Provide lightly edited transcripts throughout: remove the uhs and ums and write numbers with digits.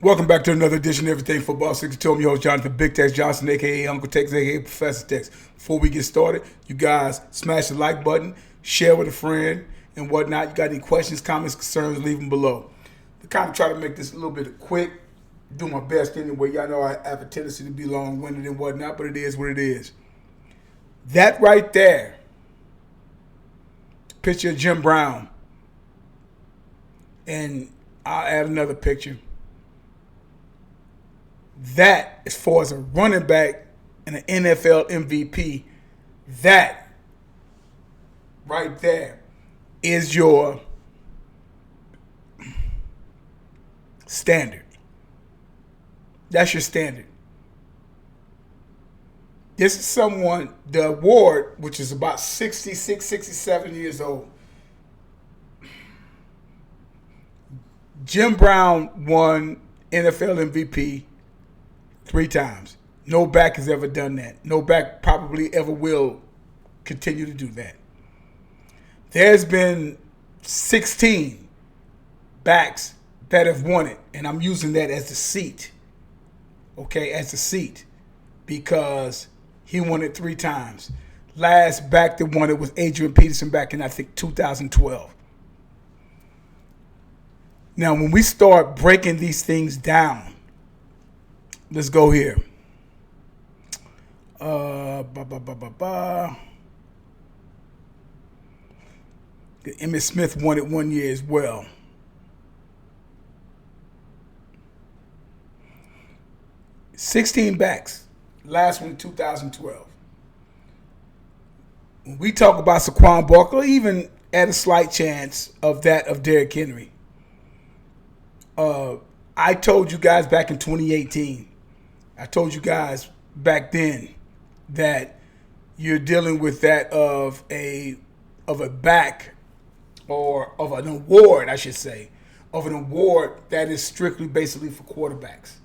Welcome back to another edition of Everything Football 62. I'm your host, Jonathan Big Tex Johnson, a.k.a. Uncle Tex, a.k.a. Professor Tex. Before we get started, you guys smash the like button, share with a friend, and whatnot. You got any questions, comments, concerns, leave them below. We kind of try to make this a little bit quick. Do my best anyway. Y'all know I have a tendency to be long-winded and whatnot, but it is what it is. That right there, picture of Jim Brown. And I'll add another picture. That, as far as a running back and an NFL MVP, that right there is your standard. That's your standard. This is someone, the award, which is about 66, 67 years old. Jim Brown won NFL MVP 3 times. No back has ever done that. No back probably ever will continue to do that. There's been 16 backs that have won it, and I'm using that as the seat. Okay, as the seat, because he won it 3 times. Last back that won it was Adrian Peterson back in, I think, 2012. Now, when we start breaking these things down, let's go here. Emmitt Smith won it 1 year as well. $16 backs. Last one in 2012. When we talk about Saquan Barkley, even at a slight chance of that of Derrick Henry. I told you guys back in 2018, I told you guys back then that you're dealing with that of a back, or of an award, I should say, of an award that is strictly basically for quarterbacks.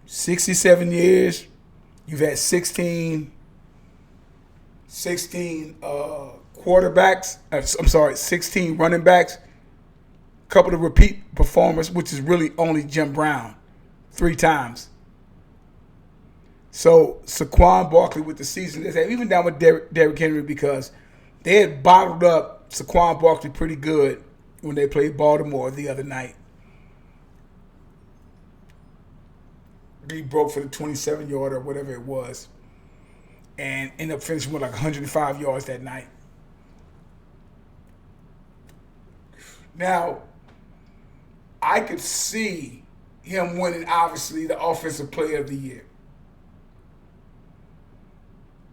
67 years, you've had 16 quarterbacks, 16 running backs, couple of repeat performers, which is really only Jim Brown, 3 times. So Saquon Barkley with the season, even down with Derrick Henry, because they had bottled up Saquon Barkley pretty good when they played Baltimore the other night. He broke for the 27-yard or whatever it was, and ended up finishing with like 105 yards that night. Now, I could see him winning, obviously, the Offensive Player of the Year,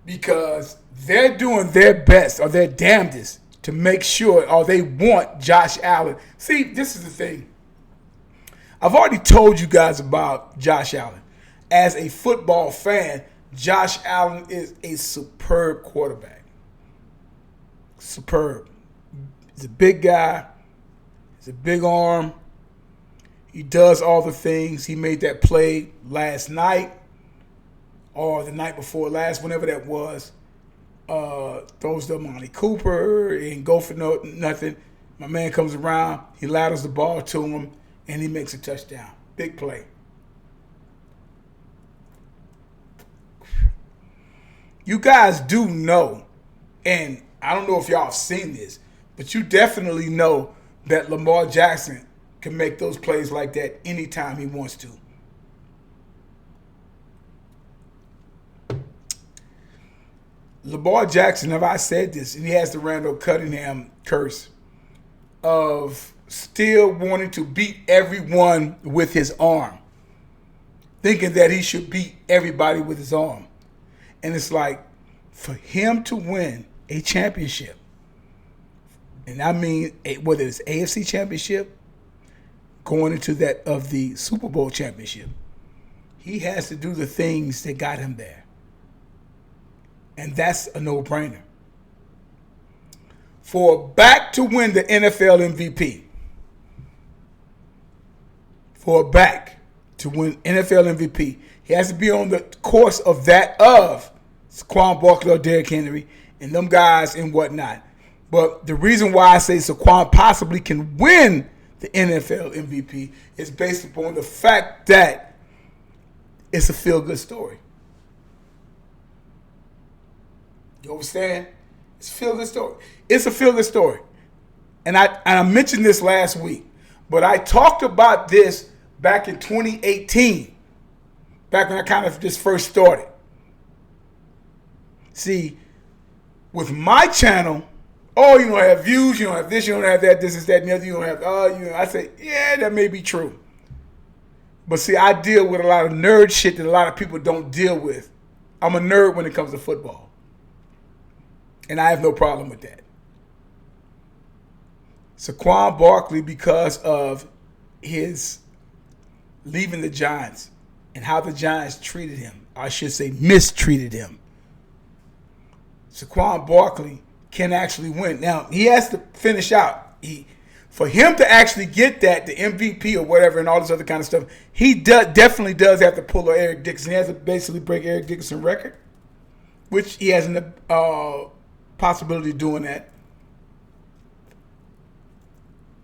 because they're doing their best or their damnedest to make sure, or they want Josh Allen. See, this is the thing. I've already told you guys about Josh Allen. As a football fan, Josh Allen is a superb quarterback. Superb. He's a big guy. He's a big arm. He does all the things. He made that play last night or the night before last, whenever that was. Throws to Amari Cooper and go for nothing. My man comes around. He laterals the ball to him, and he makes a touchdown. Big play. You guys do know, and I don't know if y'all have seen this, but you definitely know that Lamar Jackson can make those plays like that anytime he wants to. Lamar Jackson, have I said this, and he has the Randall Cunningham curse of still wanting to beat everyone with his arm, thinking that he should beat everybody with his arm. And it's like, for him to win a championship, and I mean whether it's AFC championship, going into that of the Super Bowl championship, he has to do the things that got him there. And that's a no-brainer. For a back to win the NFL MVP, for a back to win NFL MVP, he has to be on the course of that of Saquon Barkley or Derrick Henry and them guys and whatnot. But the reason why I say Saquon possibly can win the NFL MVP is based upon the fact that it's a feel-good story. You understand? It's a feel-good story. It's a feel-good story. And I mentioned this last week, but I talked about this back in 2018, back when I kind of just first started. See, with my channel, oh, you don't have views, you don't have this, you don't have that, this is that, and the other, you don't have, I say, yeah, that may be true. But see, I deal with a lot of nerd shit that a lot of people don't deal with. I'm a nerd when it comes to football. And I have no problem with that. Saquan Barkley, because of his leaving the Giants and how the Giants treated him, I should say mistreated him, Saquan Barkley can actually win. Now, he has to finish out. For him to actually get that, the MVP or whatever and all this other kind of stuff, he definitely does have to pull a Eric Dickerson. He has to basically break Eric Dickerson's record, which he has a possibility of doing that.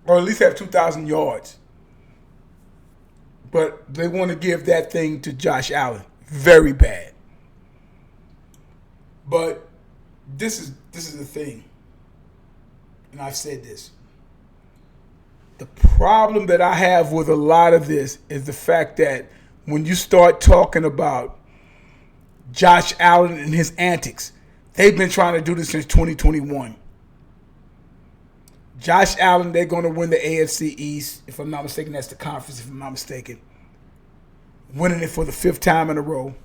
Or at least have 2,000 yards. But they want to give that thing to Josh Allen. Very bad. But this is the thing. And I've said this. The problem that I have with a lot of this is the fact that when you start talking about Josh Allen and his antics, they've been trying to do this since 2021. Josh Allen, they're going to win the AFC East. If I'm not mistaken, that's the conference, if I'm not mistaken. Winning it for the 5th time in a row.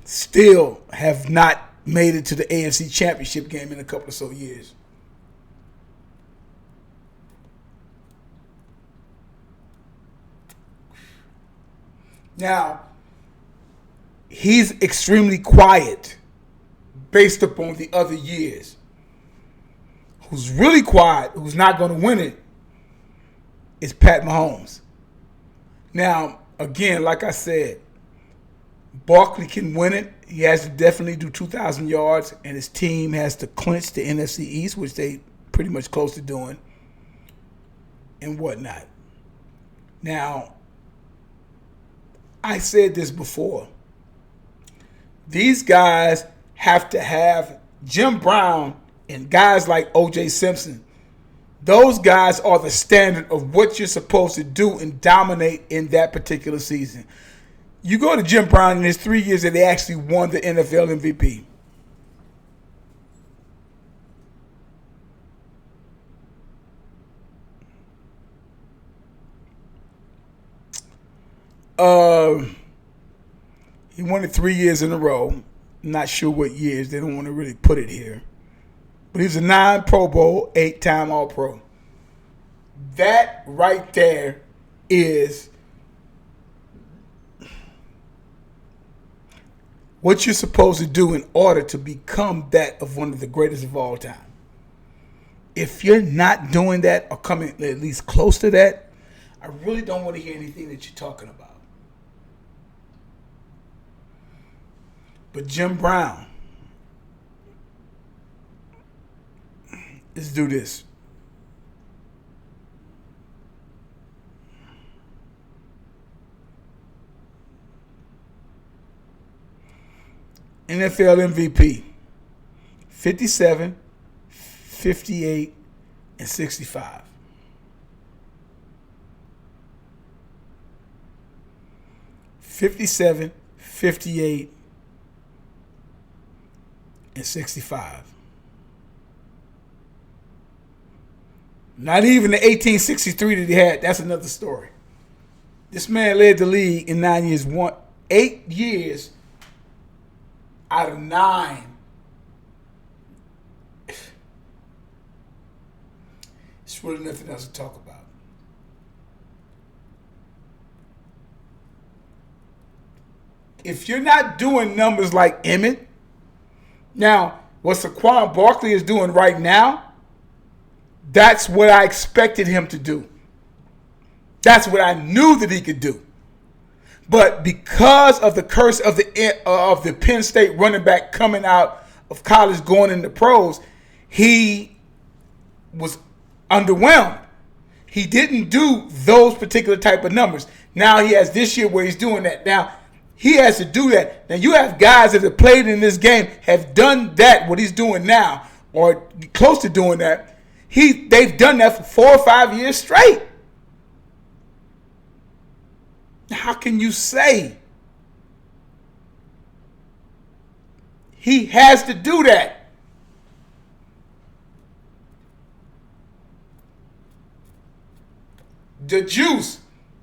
Still have not made it to the AFC Championship game in a couple of so years. Now, he's extremely quiet based upon the other years. Who's really quiet, who's not going to win it, is Pat Mahomes. Now, again, like I said, Barkley can win it. He has to definitely do 2,000 yards, and his team has to clinch the NFC East, which they pretty much close to doing, and whatnot. Now, I said this before. These guys have to have Jim Brown and guys like O.J. Simpson. Those guys are the standard of what you're supposed to do and dominate in that particular season. You go to Jim Brown in his 3 years that they actually won the NFL MVP. He won it 3 years in a row. Not sure what years. They don't want to really put it here. But he's a 9 Pro Bowl, 8-time All-Pro. That right there is what you're supposed to do in order to become that of one of the greatest of all time. If you're not doing that or coming at least close to that, I really don't want to hear anything that you're talking about. But Jim Brown, let's do this. NFL MVP, 57, 58, and 65. $57, $58, and $65. Not even the 1863 that he had. That's another story. This man led the league in 9 years. 8 years out of 9. It's really nothing else to talk about. If you're not doing numbers like Emmett, now what Saquon Barkley is doing right now, that's what I expected him to do. That's what I knew that he could do. But because of the curse of the Penn State running back coming out of college going into pros, he was underwhelmed. He didn't do those particular type of numbers. Now he has this year where he's doing that. Now he has to do that. Now you have guys that have played in this game have done that, what he's doing now, or close to doing that. They've done that for 4 or 5 years straight. How can you say he has to do that? The Juice,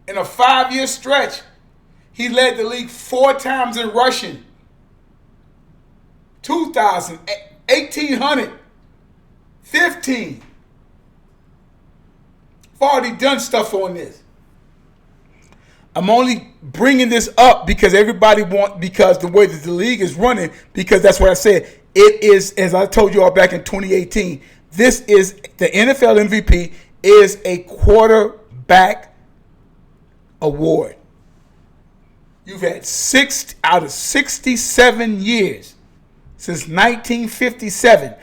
in a 5-year stretch, he led the league 4 times in rushing. 2,000, 1,800, 15. I've already done stuff on this. I'm only bringing this up because because the way that the league is running, because that's what I said. It is, as I told you all back in 2018, this is the NFL MVP is a quarterback award. You've had 6 out of 67 years since 1957.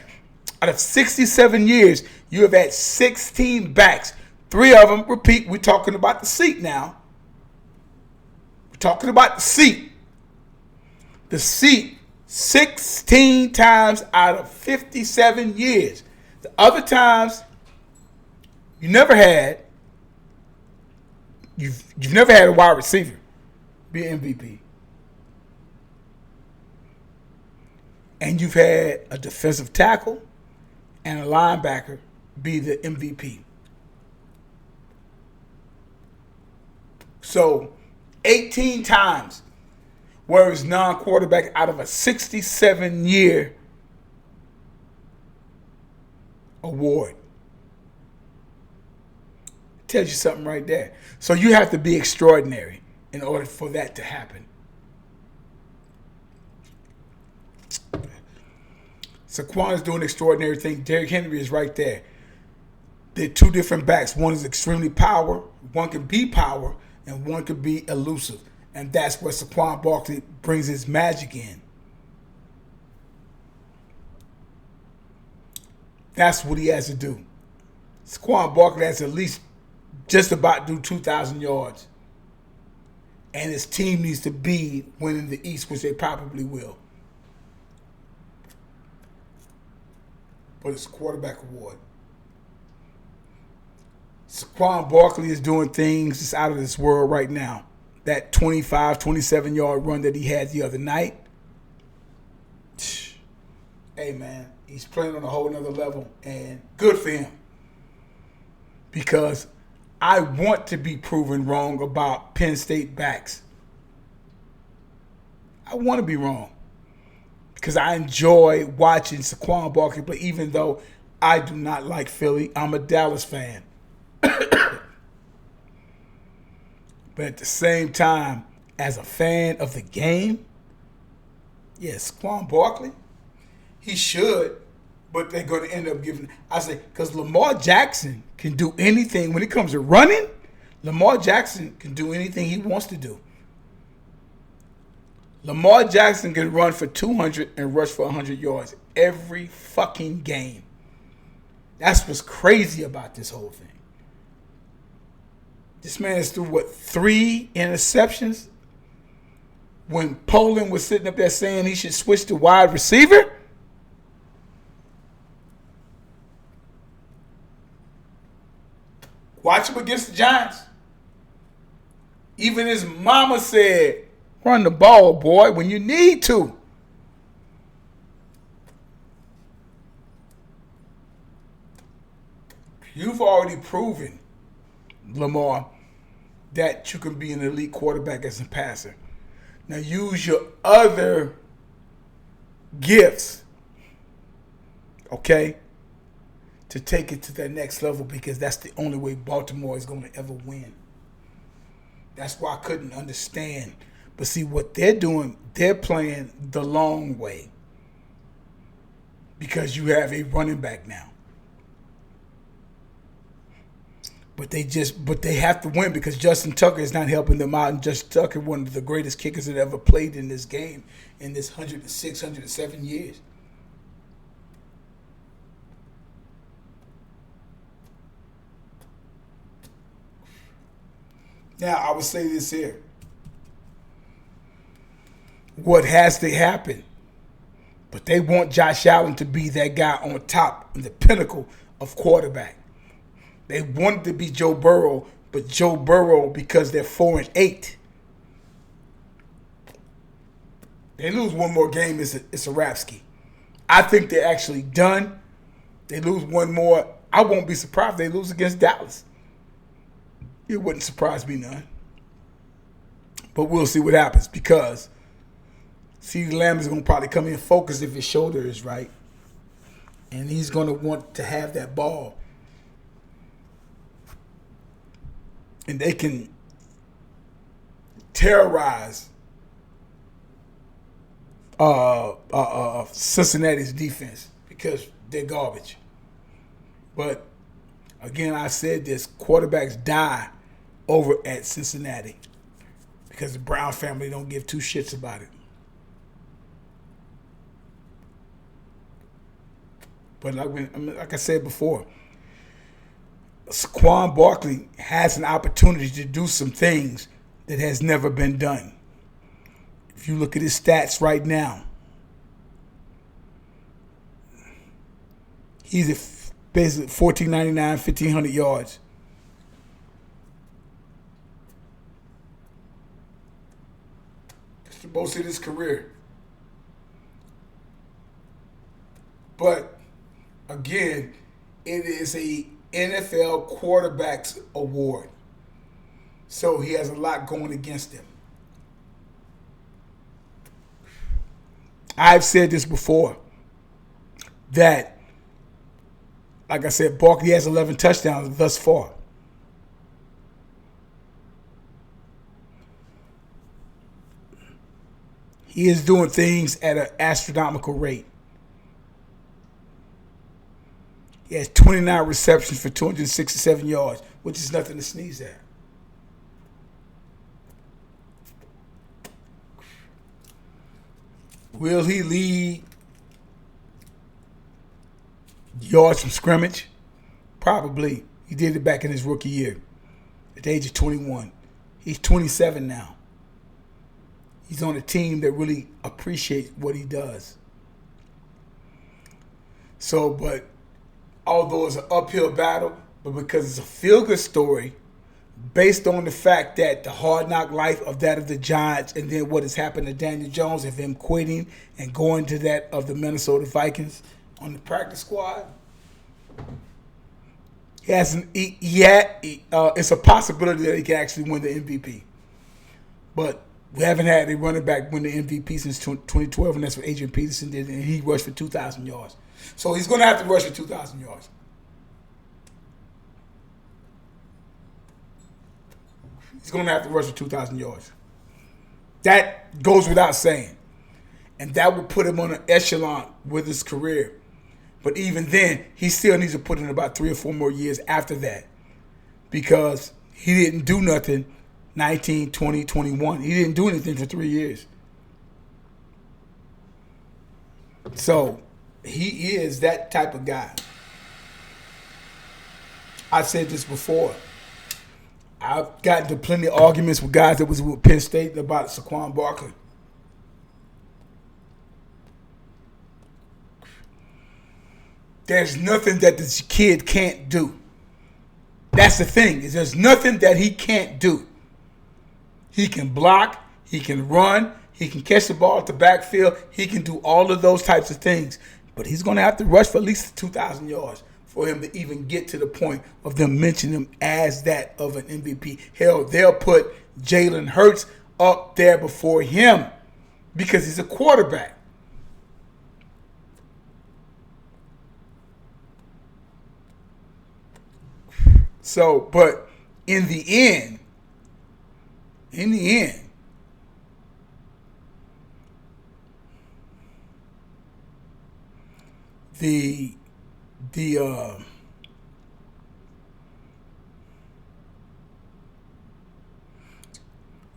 Out of 67 years, you have had 16 backs. 3 of them, repeat, we're talking about the seat now. Talking about the seat. The seat 16 times out of 57 years. The other times you've never had a wide receiver be an MVP. And you've had a defensive tackle and a linebacker be the MVP. So 18 times where it's non-quarterback out of a 67-year award. Tells you something right there. So you have to be extraordinary in order for that to happen. Saquon is doing extraordinary things. Derrick Henry is right there. They're 2 different backs. One is extremely power. One can be power. And one could be elusive. And that's where Saquon Barkley brings his magic in. That's what he has to do. Saquon Barkley has to at least just about do 2,000 yards. And his team needs to be winning the East, which they probably will. But it's a quarterback award. Saquon Barkley is doing things just out of this world right now. That 25, 27-yard run that he had the other night. Hey, man, he's playing on a whole nother level. And good for him. Because I want to be proven wrong about Penn State backs. I want to be wrong. Because I enjoy watching Saquon Barkley play, even though I do not like Philly. I'm a Dallas fan. But at the same time, as a fan of the game, yes, Saquon Barkley, he should, but they're going to end up giving. I say, because Lamar Jackson can do anything when it comes to running. Lamar Jackson can do anything he wants to do. Lamar Jackson can run for 200 and rush for 100 yards every fucking game. That's what's crazy about this whole thing. This man is through, 3 interceptions? When Poland was sitting up there saying he should switch to wide receiver? Watch him against the Giants. Even his mama said, run the ball, boy, when you need to. You've already proven, Lamar, that you can be an elite quarterback as a passer. Now use your other gifts, okay, to take it to that next level, because that's the only way Baltimore is going to ever win. That's why I couldn't understand. But see, what they're doing, they're playing the long way, because you have a running back now. But they have to win, because Justin Tucker is not helping them out. And Justin Tucker, one of the greatest kickers that ever played in this game in this 106, 107 years. Now, I would say this here. What has to happen? But they want Josh Allen to be that guy on top, in the pinnacle of quarterback. They wanted to be Joe Burrow, but Joe Burrow, because they're 4-8, they lose one more game, it's a rap ski. I think they're actually done. They lose one more. I won't be surprised if they lose against Dallas. It wouldn't surprise me none. But we'll see what happens, because CeeDee Lamb is going to probably come in focused if his shoulder is right. And he's going to want to have that ball. And they can terrorize Cincinnati's defense because they're garbage. But again, I said this, quarterbacks die over at Cincinnati because the Brown family don't give two shits about it. But like I said before, Saquan Barkley has an opportunity to do some things that has never been done. If you look at his stats right now, he's at basically 1,499, 1,500 yards. That's the most of his career. But again, it is a NFL quarterbacks award. So he has a lot going against him. I've said this before, that, like I said, Barkley has 11 touchdowns thus far. He is doing things at an astronomical rate. He has 29 receptions for 267 yards, which is nothing to sneeze at. Will he lead yards from scrimmage? Probably. He did it back in his rookie year at the age of 21. He's 27 now. He's on a team that really appreciates what he does. So, but although it's an uphill battle, but because it's a feel-good story based on the fact that the hard knock life of that of the Giants and then what has happened to Daniel Jones and him quitting and going to that of the Minnesota Vikings on the practice squad, it's a possibility that he can actually win the MVP. But we haven't had a running back win the MVP since 2012, and that's what Adrian Peterson did, and he rushed for 2,000 yards. So he's going to have to rush for 2,000 yards. He's going to have to rush for 2,000 yards. That goes without saying. And that will put him on an echelon with his career. But even then, he still needs to put in about 3 or 4 more years after that. Because he didn't do nothing 19, 20, 21. He didn't do anything for 3 years. So he is that type of guy. I said this before. I've gotten to plenty of arguments with guys that was with Penn State about Saquon Barkley. There's nothing that this kid can't do. That's the thing, is there's nothing that he can't do. He can block, he can run, he can catch the ball at the backfield, he can do all of those types of things. But he's going to have to rush for at least 2,000 yards for him to even get to the point of them mentioning him as that of an MVP. Hell, they'll put Jalen Hurts up there before him because he's a quarterback. So, but in the end,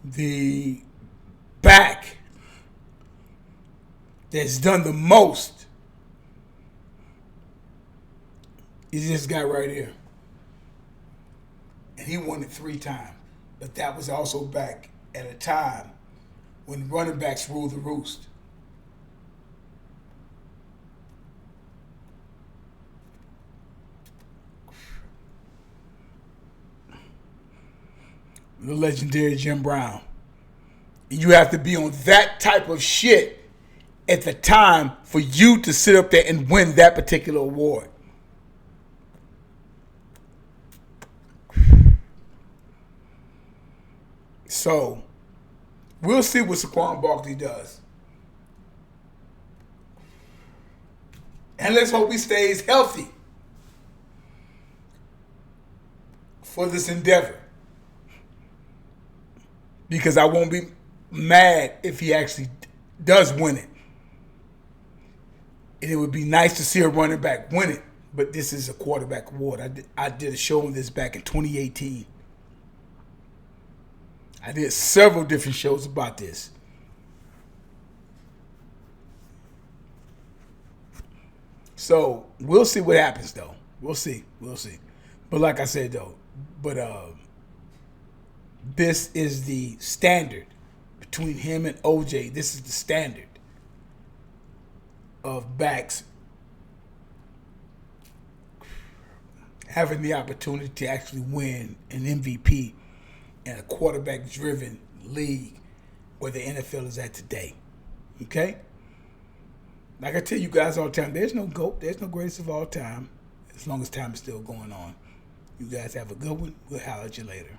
the back that's done the most is this guy right here. And he won it 3 times. But that was also back at a time when running backs ruled the roost. The legendary Jim Brown. You have to be on that type of shit at the time for you to sit up there and win that particular award. So, we'll see what Saquan Barkley does. And let's hope he stays healthy for this endeavor. Because I won't be mad if he actually does win it. And it would be nice to see a running back win it. But this is a quarterback award. I did a show on this back in 2018. I did several different shows about this. So we'll see what happens, though. We'll see. But like I said, though, this is the standard between him and OJ. This is the standard of backs having the opportunity to actually win an MVP in a quarterback-driven league where the NFL is at today. Okay? Like I tell you guys all the time, there's no GOAT, there's no greatest of all time, as long as time is still going on. You guys have a good one. We'll holler at you later.